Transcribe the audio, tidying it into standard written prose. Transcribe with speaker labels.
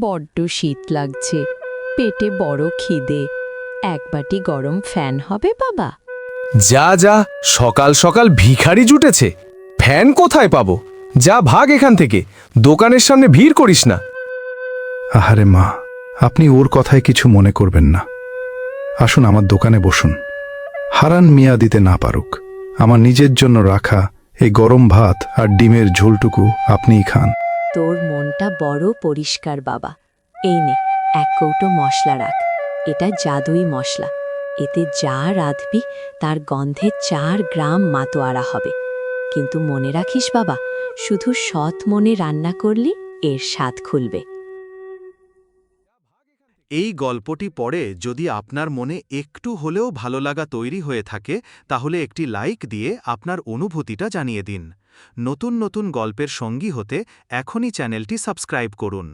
Speaker 1: বড্ড শীত লাগছে, পেটে বড় খিদে। এক বাটি গরম ফ্যান হবে বাবা?
Speaker 2: যা যা, সকাল সকাল ভিখারি জুটেছে। ফ্যান কোথায় পাবো? যা ভাগ এখান থেকে, দোকানের সামনে ভিড় করিস না।
Speaker 3: আহারে মা, আপনি ওর কথায় কিছু মনে করবেন না। আসুন আমার দোকানে বসুন। হারান মিয়া দিতে না পারুক, আমার নিজের জন্য রাখা এই গরম ভাত আর ডিমের ঝোলটুকু আপনিই খান।
Speaker 1: তোর মনটা বড় পরিষ্কার বাবা। এই নে, এক কৌটো মশলা রাখ। এটা জাদুই মশলা। এতে যা রাঁধবি তার গন্ধে 4 গ্রাম মাতোয়ারা হবে। কিন্তু মনে রাখিস বাবা, শুধু সৎ মনে রান্না করলি এর স্বাদ খুলবে।
Speaker 4: এই গল্পটি পড়ে যদি আপনার মনে একটু হলেও ভালো লাগা তৈরি হয়ে থাকে, তাহলে একটি লাইক দিয়ে আপনার অনুভূতিটা জানিয়ে দিন। নতুন নতুন গল্পের সঙ্গী হতে এখনই চ্যানেলটি সাবস্ক্রাইব করুন।